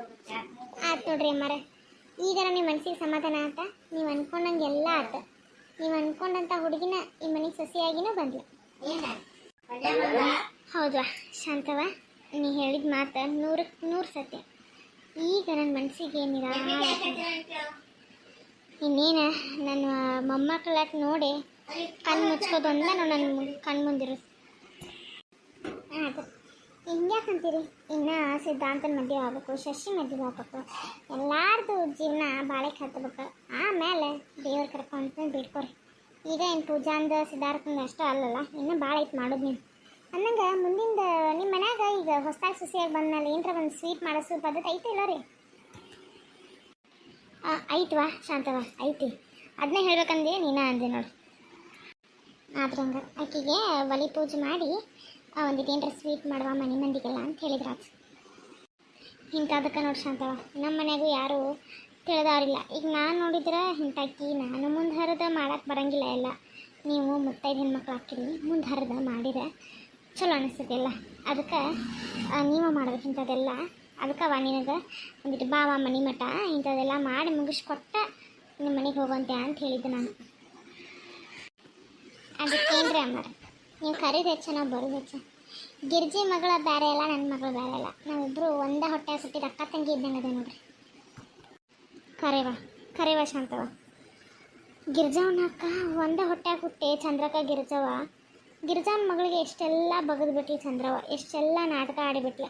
ಆಯ್ತು ನೋಡ್ರಿ ಅಮ್ಮಾರ, ಈಗ ನಿಮ್ಮ ಮನಸ್ಸಿಗೆ ಸಮಾಧಾನ ಆತ. ನೀವು ಅನ್ಕೊಂಡಂಗೆ ಎಲ್ಲ ಆತ. ನೀವು ಅನ್ಕೊಂಡಂಥ ಹುಡುಗಿನ ಈ ಮನೆಗೆ ಸೊಸೆಯಾಗಿನೂ ಬಂದ್ಲು. ಹೌದಾ ಶಾಂತವ, ನೀ ಹೇಳಿದ ಮಾತು 100% ಸತ್ಯ. ಈಗ ನನ್ನ ಮನಸ್ಸಿಗೆ ಇನ್ನೇನು ನನ್ನ ಮೊಮ್ಮಕ್ಕಳಾಟ ನೋಡಿ ಕಣ್ಣು ಮುಚ್ಕೋದೊಂದ ನನ್ನ ಕಣ್ಣು ಮುಂದಿರು. ಅದು ಹಿಂಗ್ಯಾಕಂತೀರಿ? ಇನ್ನು ಸಿದ್ಧಾಂತನ ಮದುವೆ ಆಗ್ಬೇಕು, ಶಶಿ ಮದುವೆ ಆಗ್ಬೇಕು, ಎಲ್ಲಾರ್ದು ಜೀವನ ಬಾಳೆಗೆ ಹತ್ತಬೇಕು. ಆಮೇಲೆ ದೇವ್ರ ಕರ್ಕೊಂಡು ಬಿಡ್ಕೊರಿ. ಈಗ ಏನು ಪೂಜಾ ಅಂದ ಸಿದ್ಧಾರ್ಥಂದು ಅಷ್ಟೇ ಅಲ್ಲಲ್ಲ, ಇನ್ನೂ ಭಾಳ ಐತೆ ಮಾಡೋದು. ನೀವು ಅನ್ನಂಗೆ ಮುಂದಿಂದ ನಿಮ್ಮ ಮನ್ಯಾಗ ಈಗ ಹೊಸ್ದಾಗಿ ಸೊಸೆಯಾಗಿ ಬಂದಮೇಲೆ ಏನರ ಒಂದು ಸ್ವೀಟ್ ಮಾಡಿಸೋ ಪದ್ಧತಿ ಐತೆ ಇಲ್ಲ ರೀ? ಐತವಾ ಶಾಂತವ, ಐತಿ. ಅದನ್ನೇ ಹೇಳ್ಬೇಕಂದು ನೀನು ಅಂದೆ ನೋಡಿ. ಆದ್ರೆ ಹಂಗೆ ಆಕೆಗೆ ಒಲಿ ಪೂಜೆ ಮಾಡಿ ಒಂದಿಟ್ಟು ಏನರ ಸ್ವೀಟ್ ಮಾಡುವ ಮನೆ ಮಂದಿಗೆಲ್ಲ ಅಂತ ಹೇಳಿದ್ರು. ಅದು ಇಂಥದಕ್ಕೆ ನೋಡಿ ಶಾಂತವ, ನಮ್ಮ ಮನೆಯಾಗೂ ಯಾರೂ ತಿಳಿದವ್ರಿಲ್ಲ. ಈಗ ನಾನು ನೋಡಿದ್ರೆ ಇಂಥಕ್ಕಿ ನಾನು ಮುಂದೆ ಹರಿದ ಮಾಡೋಕ್ಕೆ ಬರೋಂಗಿಲ್ಲ. ಎಲ್ಲ ನೀವು ಮುತ್ತೈದು ಹೆಣ್ಮಕ್ಳು ಹಾಕಿರಿ, ಮುಂದೆ ಹರಿದ ಮಾಡಿದ್ರೆ ಚಲೋ ಅನಿಸ್ತೈತಿ ಎಲ್ಲ. ಅದಕ್ಕೆ ನೀವು ಮಾಡ್ಬೇಕು ಇಂಥದ್ದೆಲ್ಲ. ಅದಕ್ಕೆ ನಿನಗೆ ಒಂದಿಟ್ಟು ಬಾವ ಮನೆ ಮಠ ಇಂಥದ್ದೆಲ್ಲ ಮಾಡಿ ಮುಗಿಸ್ಕೊಟ್ಟ ನಿಮ್ಮ ಮನೆಗೆ ಹೋಗುವಂತೆ ಅಂತ ಹೇಳಿದ್ದೆ ನಾನು. ಅದಕ್ಕೇನ್ರಿ ಅಮ್ಮಾರ, ನೀವು ಕರೀದು ಹೆಚ್ಚು, ನಾವು ಬರೋದು ಹೆಚ್ಚು. ಗಿರ್ಜಿ ಮಗಳ ಬೇರೆ ಅಲ್ಲ, ನನ್ನ ಮಗಳು ಬೇರೆ ಅಲ್ಲ. ನಾವಿಬ್ಬರು ಒಂದೇ ಹೊಟ್ಟೆ ಹುಟ್ಟಿದ ಅಕ್ಕ ತಂಗಿ ಇದ್ದಂಗೆ ಅದೇ ನೋಡ್ರಿ. ಕರೆವ ಶಾಂತವ, ಗಿರ್ಜಾವನ ಅಕ್ಕ ಒಂದೇ ಹೊಟ್ಟೆ ಹುಟ್ಟಿ ಚಂದ್ರಕ್ಕ ಗಿರ್ಜಾವನ ಮಗಳಿಗೆ ಎಷ್ಟೆಲ್ಲ ಬಗೆದ್ಬಿಟ್ಲಿ ಚಂದ್ರವ, ಎಷ್ಟೆಲ್ಲ ನಾಟಕ ಆಡಿಬಿಟ್ಲ.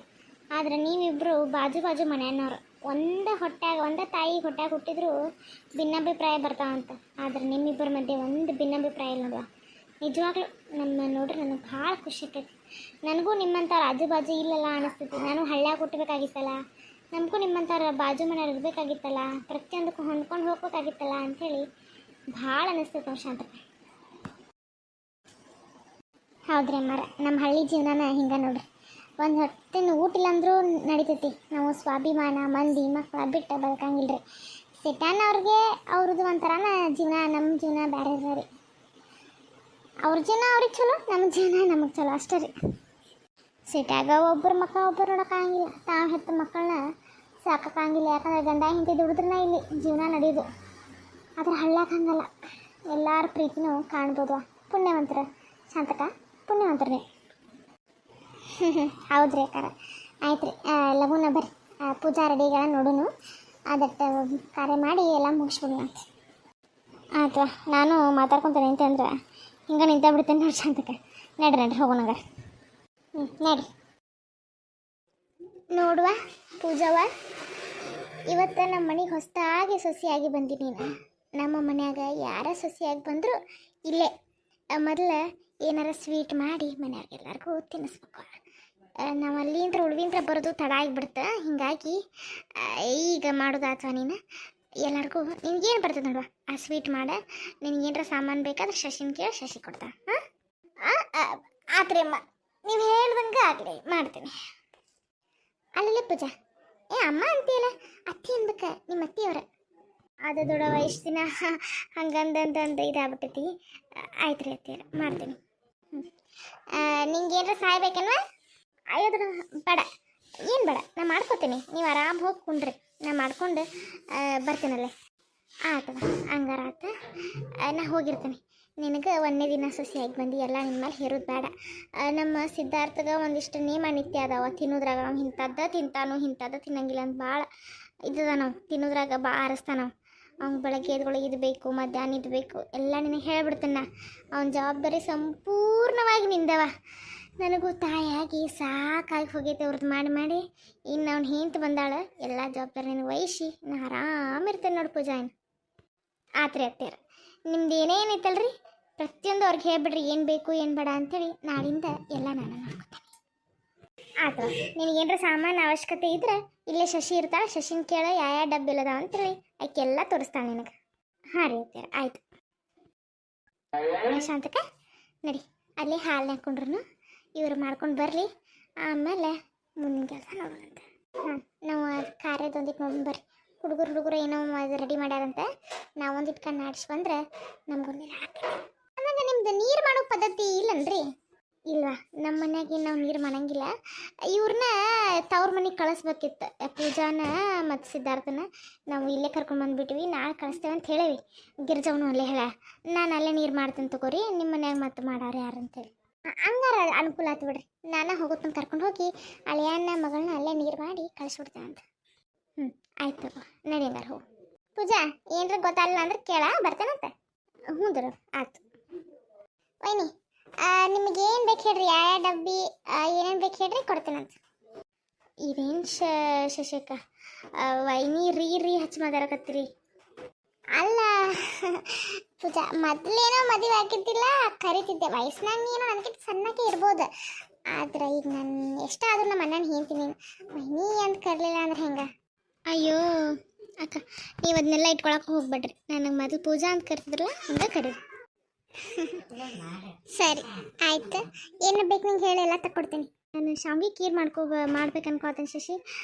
ಆದರೆ ನೀವಿಬ್ಬರು ಬಾಜು ಮನೆಯವ್ರು, ಒಂದೇ ತಾಯಿ ಹೊಟ್ಯಾಗ ಹುಟ್ಟಿದ್ರು ಭಿನ್ನಾಭಿಪ್ರಾಯ ಬರ್ತಾವಂತ. ಆದರೆ ನಿಮ್ಮಿಬ್ಬರ ಮಧ್ಯೆ ಒಂದು ಭಿನ್ನಾಭಿಪ್ರಾಯ ಇಲ್ಲ ನೋಡುವ. ನಿಜವಾಗ್ಲೂ ನಮ್ಮ ನೋಡ್ರಿ ನನಗೆ ಭಾಳ ಖುಷಿ ಆಗ್ತೈತಿ. ನನಗೂ ನಿಮ್ಮಂಥವ್ರು ಬಾಜು ಇಲ್ಲಲ್ಲ ಅನಿಸ್ತೈತಿ. ನಾನು ಹಳ್ಳ್ಯಾಗ ಹುಟ್ಟಬೇಕಾಗಿತ್ತಲ್ಲ, ನಮಗೂ ನಿಮ್ಮಂಥವ್ರ ಬಾಜು ಮನೆಯವ್ರು ಇರಬೇಕಾಗಿತ್ತಲ್ಲ, ಪ್ರತಿಯೊಂದಕ್ಕೂ ಹೊಂದ್ಕೊಂಡು ಹೋಗ್ಬೇಕಾಗಿತ್ತಲ್ಲ ಅಂಥೇಳಿ ಭಾಳ ಅನಿಸ್ತೈತೆ ನಾವು ಶಾಂತಕ್ಕ. ಹೌದ್ರಿ ಅಮ್ಮಾರ, ನಮ್ಮ ಹಳ್ಳಿ ಜೀವನನ ಹಿಂಗೆ ನೋಡ್ರಿ. ಒಂದು ಹೊತ್ತಿನ ಊಟ ಇಲ್ಲಂದ್ರೂ ನಡಿತೈತಿ. ನಾವು ಸ್ವಾಭಿಮಾನ ಮಂದಿ ಮಕ್ಕಳ ಬಿಟ್ಟು ಬದುಕಂಗಿಲ್ಲ ರೀ. ಸಿಟ್ಯಾನ ಅವ್ರಿಗೆ ಅವ್ರದ್ದು ಒಂಥರನ ಜೀವನ, ನಮ್ಮ ಜೀವನ ಬೇರೆ ಇರ ರೀ. ಅವ್ರ ಜೀವನ ಅವ್ರಿಗೆ ಚಲೋ, ನಮ್ಮ ಜೀವನ ನಮಗೆ ಚಲೋ ಅಷ್ಟೇ ರೀ. ಸಿಟ್ಯಾಗ ಒಬ್ಬರು ನೋಡೋಕ್ಕಾಗಿಲ್ಲ, ತಾವು ಹೆತ್ತ ಮಕ್ಕಳನ್ನ ಸಾಕೋಕ್ಕಾಗಿಲ್ಲ. ಯಾಕಂದ್ರೆ ಗಂಡ ಹಿಂದೆ ದುಡಿದ್ರನ್ನ ಇಲ್ಲಿ ಜೀವನ ನಡೆಯೋದು. ಆದರೆ ಹಳ್ಳ್ಯಾಗ ಹಂಗಲ್ಲ, ಎಲ್ಲರ ಪ್ರೀತಿನೂ ಕಾಣ್ಬೋದು. ಪುಣ್ಯವಂತರ ಶಾಂತಕ, ಪುಣ್ಯವಂತರೇ. ಹೌದ್ರಿ ಅಕ್ಕಾರ, ಆಯ್ತು ರೀ. ಲಗುನ ಬರ್ರಿ, ಪೂಜಾ ರೆಡಿಗಳ ನೋಡೋನು. ಅದಟ್ಟು ಕಾರ್ಯ ಮಾಡಿ ಎಲ್ಲ ಮುಗಿಸ್ಬಿಡೋಣ ಅಂತ. ಆಯ್ತು, ನಾನು ಮಾತಾಡ್ಕೊತೇನೆ ಅಂತಂದ್ರೆ ಹಿಂಗೆ ನಿಂತ ಬಿಡ್ತೇನೆ ನೋಡಿ ಶಾಂತಕ. ನಡ್ರಿ ಹೋಗೋಣಗ. ನಡ್ರಿ ನೋಡುವ ಪೂಜಾವ, ಇವತ್ತು ನಮ್ಮ ಮನೆಗೆ ಹೊಸದಾಗಿ ಸೊಸೆಯಾಗಿ ಬಂದೀನಿ ನೀನು. ನಮ್ಮ ಮನ್ಯಾಗ ಯಾರ ಸೊಸೆಯಾಗಿ ಬಂದರೂ ಇಲ್ಲೇ ಮೊದಲು ಏನಾರ ಸ್ವೀಟ್ ಮಾಡಿ ಮನೆಯವ್ರಿಗೆಲ್ಲರಿಗೂ ತಿನ್ನಿಸ್ಬೇಕು. ನಾವು ಅಲ್ಲಿಂದ ಉಳ್ವಿಂತ್ರ ಬರೋದು ತಡ ಆಗಿಬಿಡ್ತ. ಹಿಂಗಾಗಿ ಈಗ ಮಾಡೋದಾಚ ನೀನು ಎಲ್ಲರಿಗೂ ನಿನ್ಗೇನು ಬರ್ತದೆ ನೋಡುವ, ಆ ಸ್ವೀಟ್ ಮಾಡ. ನಿನಗೇನಾರ ಸಾಮಾನು ಬೇಕಾದ್ರೆ ಶಶಿನ ಕೇಳಿ ಶಶಿ ಕೊಡ್ತಾ. ಆತ್ರಿ ಅಮ್ಮ, ನೀವು ಹೇಳ್ದಂಗೆ ಆಗಲಿ, ಮಾಡ್ತೀನಿ. ಅಲ್ಲಲ್ಲೇ ಪೂಜಾ, ಅಮ್ಮ ಅಂತೀಯಲ್ಲ, ಅತ್ತಿ ಅನ್ಬೇಕ, ನಿಮ್ಮ ಅತ್ತಿಯವ್ರ. ಅದು ದೊಡ್ಡವ ಇಷ್ಟು ದಿನ ಹಂಗಂದಂತ ಇದಾಗ್ಬಿಟ್ಟೈತಿ. ಆಯ್ತು ರೀ ಅತ್ತಿಯರ, ಮಾಡ್ತೀನಿ. ನಿಂಗೆ ಏನಾರ ಸಾಯ್ಬೇಕನ್ವ? ಅಯ್ಯೋ ಬೇಡ, ಏನು ಬೇಡ, ನಾ ಮಾಡ್ಕೋತೀನಿ. ನೀವು ಆರಾಮ್ ಹೋಗಿ ಕುಂಡ್ರಿ, ನಾ ಮಾಡ್ಕೊಂಡು ಬರ್ತೀನಲ್ಲೇ. ಆಯ್ತದ, ಹಂಗಾರ ಆತ. ನಾ ಹೋಗಿರ್ತೀನಿ. ನಿನಗೆ ಒಂದೇ ದಿನ ಸೊಸೆಯಾಗಿ ಬಂದು ಎಲ್ಲ ನಿಮ್ಮ ಮೇಲೆ ಹೇರೋದು ಬೇಡ. ನಮ್ಮ ಸಿದ್ಧಾರ್ಥಗ ಒಂದಿಷ್ಟು ನಿಯಮ ನಿತ್ಯ ಅದಾವ ತಿನ್ನೋದ್ರಾಗ. ನಾವು ಇಂಥದ್ದು ತಿಂತಾನು, ಇಂಥದ್ದು ತಿನ್ನಂಗಿಲ್ಲ ಅಂತ ಭಾಳ ಇದ್ದದ. ನಾವು ತಿನ್ನೋದ್ರಾಗ ಭಾಳ ಆರಿಸ್ತಾನ. ಅವ್ನು ಬೆಳಗ್ಗೆ ಎದ್ಗಳಿಗೆ ಇದು ಬೇಕು, ಮಧ್ಯಾಹ್ನ ಇದು ಬೇಕು ಎಲ್ಲ ನಿನಗೆ ಹೇಳ್ಬಿಡ್ತಾನ. ಅವನ ಜವಾಬ್ದಾರಿ ಸಂಪೂರ್ಣವಾಗಿ ನಿಂದವ. ನನಗೂ ತಾಯಿಯಾಗಿ ಸಾಕಾಗಿ ಹೋಗೈತೆ ಅವ್ರದ್ದು ಮಾಡಿ. ಇನ್ನು ಅವ್ನು ಹೆಂತ ಬಂದಾಳ, ಎಲ್ಲ ಜವಾಬ್ದಾರಿ ನನಗೆ ವಹಿಸಿ ನಾ ಆರಾಮಿರ್ತೇನೆ ನೋಡಿ ಪೂಜಾ. ಏನು ಆತ್ರಿ ಅತ್ತೆಯರ, ನಿಮ್ದು ಏನೇನೈತಲ್ರಿ ಪ್ರತಿಯೊಂದು ಅವ್ರಿಗೆ ಹೇಳ್ಬಿಡ್ರಿ, ಏನು ಬೇಕು ಏನು ಬೇಡ ಅಂಥೇಳಿ. ನಾಳಿಂದ ಎಲ್ಲ ನಾನು ನೋಡ್ಕೊತೇನೆ. ಆಯ್ತು, ನಿನಗೇನರ ಸಾಮಾನು ಅವಶ್ಯಕತೆ ಇದ್ರೆ ಇಲ್ಲೇ ಶಶಿ ಇರ್ತಾಳೆ, ಶಶಿನ ಕೇಳ ಯಾವ ಡಬ್ಬಿ ಇಲ್ಲದ ಅಂತೇಳಿ ಆಕೆಲ್ಲ ತೋರಿಸ್ತಾಳೆ ನಿನಗೆ. ಹಾಂ ರೀ ಅತ್ತೆಯರ, ಆಯ್ತು. ಶಾಂತಕ ನಡಿ, ಅಲ್ಲಿ ಹಾಲು ಹಾಕ್ಕೊಂಡ್ರು ಇವರು ಮಾಡ್ಕೊಂಡು ಬರಲಿ, ಆಮೇಲೆ ಮುಂದಿನ ಕೆಲಸ ನೋಡೋಣಂತೆ. ನಾವು ಕಾರ್ಯದೊಂದಿಟ್ಟು ನೋಡಿ ಬರ್ರಿ. ಹುಡುಗರು ಏನೋ ರೆಡಿ ಮಾಡ್ಯಾರಂತೆ. ನಾವೊಂದಿಟ್ಟು ಕಣ್ಣು ಆಡಿಸಿ ಬಂದ್ರೆ ನಮ್ಗೊಂದಿನ ಹಾಕಿ. ಆಮೇಲೆ ನಿಮ್ದು ನೀರು ಮಾಡೋ ಪದ್ಧತಿ ಇಲ್ಲನ್ರಿ? ಇಲ್ವಾ ನಮ್ಮ ಮನ್ಯಾಗ ನಾವು ನೀರು ಮಾಡಂಗಿಲ್ಲ. ಇವ್ರನ್ನ ತವ್ರ ಮನೆಗೆ ಕಳಿಸ್ಬೇಕಿತ್ತು. ಪೂಜಾನ ಮತ್ತು ಸಿದ್ಧಾರ್ಥನ ನಾವು ಇಲ್ಲೇ ಕರ್ಕೊಂಡು ಬಂದುಬಿಟ್ವಿ. ನಾಳೆ ಕಳಿಸ್ತೇವೆ ಅಂತ ಹೇಳೇವಿ. ಗಿರ್ಜವನು ಅಲ್ಲೇ ಹೇಳ, ನಾನು ಅಲ್ಲೇ ನೀರು ಮಾಡ್ತೀನಿ ತಗೋರಿ, ನಿಮ್ಮ ಮನ್ಯಾಗ ಮತ್ತೆ ಮಾಡಾರೆ ಯಾರು ಅಂತೇಳಿ. ಹಂಗಾರ ಅನುಕೂಲ ಆಯ್ತು ಬಿಡ್ರಿ. ನಾನು ಹೋಗೋತನ ಕರ್ಕೊಂಡು ಹೋಗಿ ಅಳಿಯನ್ನ ಮಗಳನ್ನ ಅಲ್ಲೇ ನೀರು ಮಾಡಿ ಕಳಿಸ್ಬಿಡ್ತೇನೆ ಅಂತ. ಆಯ್ತು ನಡಿ ಹಂಗಾರ ಹೋಗು. ಪೂಜಾ ಏನ್ರ ಗೊತ್ತಾಗಲ್ಲ ಅಂದ್ರೆ ಕೇಳ, ಬರ್ತೇನಂತ. ಹ್ಞೂ ದೂರ ಆಯ್ತು. ವೈನಿ ನಿಮಗೆ ಏನು ಬೇಕು ಹೇಳ್ರಿ, ಯಾವ ಡಬ್ಬಿ ಏನೇನು ಬೇಕು ಹೇಳ್ರಿ ಕೊಡ್ತೇನಂತ. ಇದೇನು ಶಶಿಕ ವೈನಿ ರೀ ಹಚ್ಚಿ ಮಾತಾಡಕತ್ತೀರಿ. ಅಲ್ಲ ಪೂಜಾ, ಮೊದಲೇನೋ ಮದುವೆ ಆಗಿದ್ದಿಲ್ಲ, ಕರಿತಿದ್ದೆ. ವಯಸ್ಸಿನಾಗ ನೀನು ನನಗಿಂತ ಸಣ್ಣಕ್ಕೆ ಇರ್ಬೋದು, ಆದ್ರೆ ಈಗ ನಾನು ಎಷ್ಟಾದ್ರೂ ನಮ್ಮ ಅಣ್ಣನ ಹೇಳ್ತೀನಿ. ವೈನಿ ಅಂತ ಕರಲಿಲ್ಲ ಅಂದ್ರೆ ಹೆಂಗೆ? ಅಯ್ಯೋ ಅಕ್ಕ, ನೀವು ಅದನ್ನೆಲ್ಲ ಇಟ್ಕೊಳಕ್ಕೆ ಹೋಗ್ಬೇಡ್ರಿ. ನನಗೆ ಮೊದಲು ಪೂಜಾ ಅಂತ ಕರಿತಿದ್ರಲ್ಲ, ಹಂಗೆ ಕರೀರಿ. ಸರಿ ಆಯ್ತು. ಏನು ಬೇಕು ನಿಂಗೆ ಹೇಳಿ, ಎಲ್ಲ ತಕ್ಕೊಡ್ತೀನಿ. ನಾನು ಶಾವ್ಗೆ ಖೀರ್ ಮಾಡ್ಬೇಕು ಅನ್ಕೋತೀನಿ ಶಶಿ.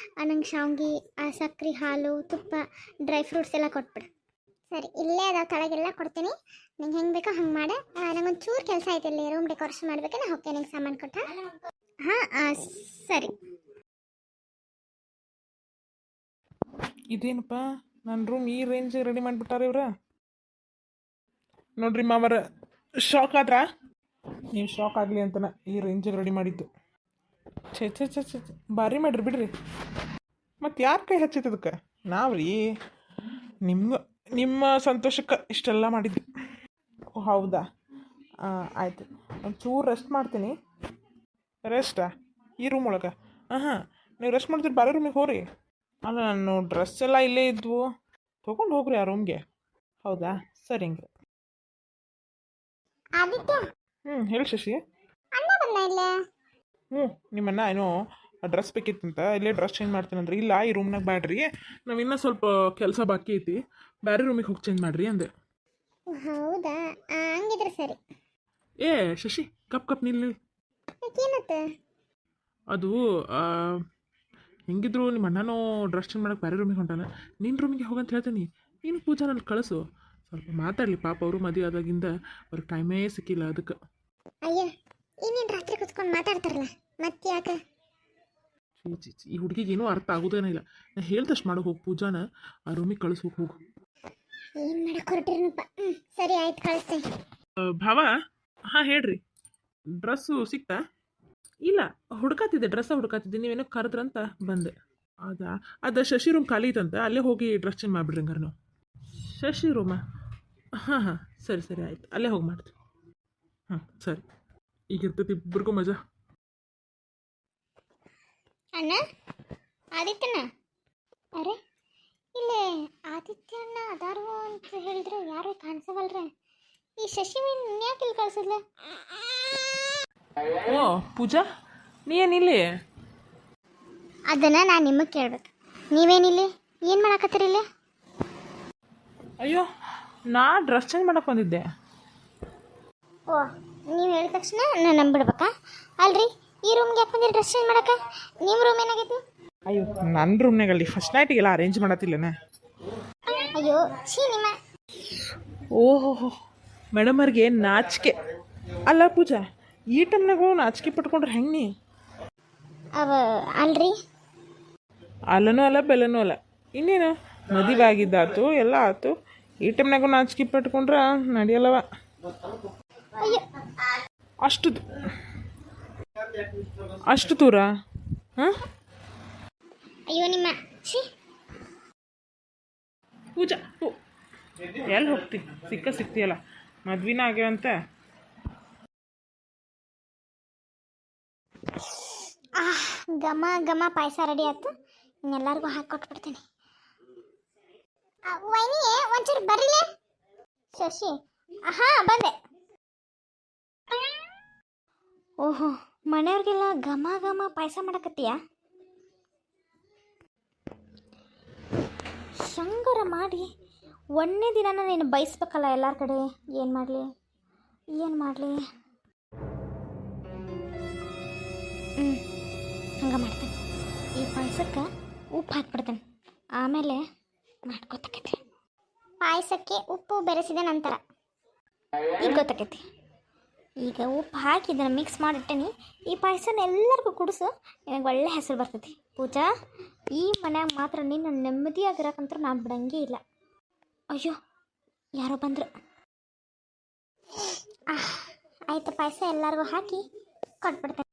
ನಂಗೆ ಶಾವ್ಗೆ, ಸಕ್ಕರೆ, ಹಾಲು, ತುಪ್ಪ, ಡ್ರೈ ಫ್ರೂಟ್ಸ್ ಎಲ್ಲ ಕೊಟ್ಬಿಡು. ಸರಿ, ಇಲ್ಲೇ ಅದಾವ ತಳಗೆಲ್ಲ ಕೊಡ್ತೀನಿ. ನಿಂಗೆ ಹೆಂಗೆ ಬೇಕೋ ಹಂಗೆ ಮಾಡ. ನಂಗೊಂದು ಚೂರು ಕೆಲಸ ಐತೆ, ಇಲ್ಲಿ ರೂಮ್ ಡೆಕೋರೇಷನ್ ಮಾಡ್ಬೇಕು. ನಾ ಹೋಗ್ತೇನೆ, ನಿಂಗೆ ಸಾಮಾನು ಕೊಟ್ಟ. ಹಾಂ ಸರಿ. ಇದೇನಪ್ಪ, ನನ್ನ ರೂಮ್ ಈ ರೇಂಜ್ ರೆಡಿ ಮಾಡಿಬಿಟ್ಟಾರ ಇವ್ರ. ನೋಡ್ರಿ ಮಾವರ, ಶಾಕ್ ಆದ್ರಾ? ನೀವು ಶಾಕ್ ಆಗಲಿ ಅಂತನ ಈ ರೇಂಜಿಗೆ ರೆಡಿ ಮಾಡಿದ್ದು. ಛೇ ಭಾರಿ ಮಾಡ್ರಿ ಬಿಡ್ರಿ. ಮತ್ತು ಯಾರು ಕೈ ಹಚ್ಚಿದ್ದಕ್ಕೆ? ನಾವು ರೀ ನಿಮ್ಮ ಸಂತೋಷಕ್ಕೆ ಇಷ್ಟೆಲ್ಲ ಮಾಡಿದ್ವಿ. ಓ ಹೌದಾ, ಆಯಿತು. ಒಂಚೂರು ರೆಸ್ಟ್ ಮಾಡ್ತೀನಿ. ರೆಸ್ಟಾ? ಈ ರೂಮ್ ಒಳಗೆ? ಹಾಂ, ನೀವು ರೆಸ್ಟ್ ಮಾಡ್ತೀರಿ, ಬೇರೆ ರೂಮಿಗೆ ಹೋಗ್ರಿ. ಅಲ್ಲ, ನಾನು ಡ್ರೆಸ್ ಎಲ್ಲ ಇಲ್ಲೇ ಇದ್ವು, ತೊಗೊಂಡು ಹೋಗ್ರಿ ಆ ರೂಮ್ಗೆ. ಹೌದಾ, ಸರಿ ಹಂಗೆ. ಹೇಳಿ ಶಶಿ. ನಿಮ್ಮನ್ನ ಏನೋ ಡ್ರೆಸ್ ಬೇಕಿತ್ತಂತ, ಇಲ್ಲೇ ಡ್ರೆಸ್ ಚೇಂಜ್ ಮಾಡ್ತೀನಿ ಅಂದ್ರೆ, ಇಲ್ಲ ಈ ರೂಮ್ನಾಗ ಬ್ಯಾಡ್ರಿ, ನಾವು ಇನ್ನೂ ಸ್ವಲ್ಪ ಕೆಲಸ ಬಾಕಿ ಐತಿ, ಬೇರೆ ರೂಮಿಗೆ ಹೋಗಿ ಚೇಂಜ್ ಮಾಡ್ರಿ ಅಂದೆ. ಹೌದಾ, ಹಂಗಿದ್ರೆ ಸರಿ. ಏ ಶಶಿ, ಕಪ್ ನಿಲ್ಲಿ. ಅದು ಹೆಂಗಿದ್ರು ನಿಮ್ಮ ಅಣ್ಣನೂ ಡ್ರೆಸ್ ಚೇಂಜ್ ಮಾಡಕ್ಕೆ ಬೇರೆ ರೂಮಿಗೆ ಹೊಂಟಾನ, ನಿನ್ನ ರೂಮಿಗೆ ಹೋಗಂತ ಹೇಳ್ತೀನಿ. ನೀನು ಪೂಜಾ ನನ್ನ ಕಳಿಸು, ಸ್ವಲ್ಪ ಮಾತಾಡಲಿ. ಪಾಪ ಅವರು ಮದುವೆ ಆದಾಗಿಂದ ಅವ್ರಿಗೆ ಟೈಮೇ ಸಿಕ್ಕಿಲ್ಲ ಅದಕ್ಕೆ. ಅಯ್ಯ, ಇನ್ನೇನು ರಾತ್ರಿ ಕುತ್ಕೊಂಡು ಮಾತಾಡ್ತಾರಲ್ಲ, ಮತ್ತೆ ಯಾಕೆ? ಈ ಹುಡುಗಿಗೆ ಏನೂ ಅರ್ಥ ಆಗೋದೇನೇ ಇಲ್ಲ. ನಾ ಹೇಳ್ದಷ್ಟು ಮಾಡು, ಹೋಗಿ ಪೂಜಾನ ಆ ರೂಮಿಗೆ ಕಳಿಸೋಕೆ ಹೋಗು. ಏನು ಮಾಡಕ್ಕೆ ಹೊರಟಿರನಪ್ಪ. ಸರಿ ಆಯ್ತು, ಕಳಿಸ್ತೇನೆ. ಭಾವ, ಹಾಂ ಹೇಳ್ರಿ. ಡ್ರೆಸ್ಸು ಸಿಕ್ತಾ? ಇಲ್ಲ, ಡ್ರೆಸ್ಸ ಹುಡುಕಾತಿದ್ದೆ, ನೀವೇನೋ ಕರೆದ್ರಂತ ಬಂದೆ. ಹೌದಾ, ಅದು ಶಶಿ ರೂಮ್ ಖಾಲಿ ಇತ್ತಂತ, ಅಲ್ಲೇ ಹೋಗಿ ಡ್ರೆಸ್ ಚೇಂಜ್ ಮಾಡಿಬಿಡ್ರಿ ಹಂಗಾರೆ ನಾವು. ಶಶಿ ರೂಮಾ? ಹಾಂ ಸರಿ ಆಯ್ತು, ಅಲ್ಲೇ ಹೋಗಿ ಮಾಡ್ತೀವಿ. ಸರಿ, ಈಗ ಇರ್ತೈತಿ ಇಬ್ಬರಿಗೂ ಮಜಾ. ಅಣ್ಣ, ಆದಿತ್ಯನ? ಅರೆ, ಇಲ್ಲೇ ಆದಿತ್ಯ ಅಣ್ಣ ಅದಾರು ಅಂತ ಹೇಳಿದ್ರೆ ಯಾರು ಕಾಣಿಸವಲ್ರೆ. ಈ ಶಶಿ ಯಾಕೆ ಇಲ್ಲಿ ಕಳ್ಸಿದ್ಲ? ಓ ಪೂಜಾ, ನೀ ಏನಿಲ್ಲಿ? ಅದನ್ನ ನಾನು ನಿಮಗೆ ಕೇಳ್ಬೇಕು. ನೀವೇನಿಲ್ಲಿ ಏನು ಮಾಡಕತ್ತೀರಿ ಇಲ್ಲಿ? ಅಯ್ಯೋ, ನಾ ಡ್ರೆಸ್ ಚೇಂಜ್ ಮಾಡಕ್ಕೆ ಬಂದಿದ್ದೆ. ಓ, ನೀವು ಹೇಳಿದ ತಕ್ಷಣ ನಾನು ನಂಬಿಡ್ಬೇಕಾ? ಅಲ್ರಿ, ಈ ರೂಮ್ಗೆ ಯಾಕೆ ಬಂದಿರಿ ಡ್ರೆಸ್ ಚೇಂಜ್ ಮಾಡಕ್ಕೆ? ನಿಮ್ಮ ರೂಮ್ ಏನಾಗೈತಿ? ಅಯ್ಯೋ, ನನ್ನ ರೂಮ್ನಾಗಲ್ಲಿ ಫಸ್ಟ್ ನೈಟಿಗೆಲ್ಲ ಅರೇಂಜ್ ಮಾಡತ್ತಿಲ್ಲನ. ಅಯ್ಯೋ ಛೀ ನಿಮ್ಮ. ಓಹೋ, ಮೇಡಮರ್ಗೆ ನಾಚಿಕೆ ಅಲ್ಲ ಪೂಜಾ, ಈ ಟೈಮ್ನಾಗೂ ನಾಚಿಕೆ ಪಟ್ಕೊಂಡ್ರೆ ಹೆಂಗೆ ನೀ? ಅಲ್ರಿ, ಅಲ್ಲನೂ ಅಲ್ಲ ಬೆಲ್ಲನೂ ಅಲ್ಲ, ಇನ್ನೇನು ಮದುವೆ ಆಗಿದ್ದಾತು, ಎಲ್ಲ ಆಯ್ತು, ಈ ಟೈಮ್ನಾಗೂ ನಾಚಿಕೆ ಪಟ್ಕೊಂಡ್ರೆ ನಡೆಯಲ್ಲವ. ಅಷ್ಟು ದೂರ? ಹಾಂ, ಅಯ್ಯೋ ನಿಮ್ಮ ಛೀ. ಪೂಜಾ, ಎಲ್ಲಿ ಹೋಗ್ತಿ? ಸಿಗ್ತೀಯಲ್ಲ, ಮದ್ವಿನ ಆಗ್ಯಾವಂತ. ಘಮ ಪಾಯಸ ರೆಡಿ ಆಯ್ತು, ಇನ್ನೆಲ್ಲರಿಗೂ ಹಾಕಿಕೊಟ್ಬಿಡ್ತೀನಿ. ವೈನಿ ಒಂಚೂರು ಬರಲಿ. ಶಶಿ, ಹಾಂ ಬಂದೆ. ಓಹೋ, ಮನೆಯವ್ರಿಗೆಲ್ಲ ಘಮ ಪಾಯಸ ಮಾಡಕತ್ತೀಯ? ಶಂಗರ ಮಾಡಿ ಒಂದನೇ ದಿನ ನೀನು ಬಯಸ್ಬೇಕಲ್ಲ ಎಲ್ಲರ ಕಡೆ. ಏನು ಮಾಡಲಿ? ಹಂಗೆ ಮಾಡ್ತೇನೆ. ಈ ಪಾಯಸಕ್ಕೆ ಉಪ್ಪು ಹಾಕ್ಬಿಡ್ತೇನೆ, ಆಮೇಲೆ ಮಾಡ್ಕೊತಕೈತಿ. ಪಾಯಸಕ್ಕೆ ಉಪ್ಪು ಬೆರೆಸಿದ ನಂತರ ಈಗ ಗೊತ್ತಾಕೈತಿ. ಈಗ ಉಪ್ಪು ಹಾಕಿ ಇದನ್ನು ಮಿಕ್ಸ್ ಮಾಡಿಟ್ಟೇನಿ. ಈ ಪಾಯಸನ ಎಲ್ಲರಿಗೂ ಕುಡಿಸು, ನಿನಗೆ ಒಳ್ಳೆ ಹೆಸರು ಬರ್ತೈತಿ. ಪೂಜಾ, ಈ ಮನ್ಯಾಗ ಮಾತ್ರ ನೀನು ನೆಮ್ಮದಿಯಾಗಿರೋಕಂತೂ ನಾನು ಬಿಡಂಗೇ ಇಲ್ಲ. ಅಯ್ಯೋ, ಯಾರೋ ಬಂದರು. ಆಯ್ತು, ಪಾಯಸ ಎಲ್ಲರಿಗೂ ಹಾಕಿ ಕೊಟ್ಬಿಡ್ತೇನೆ.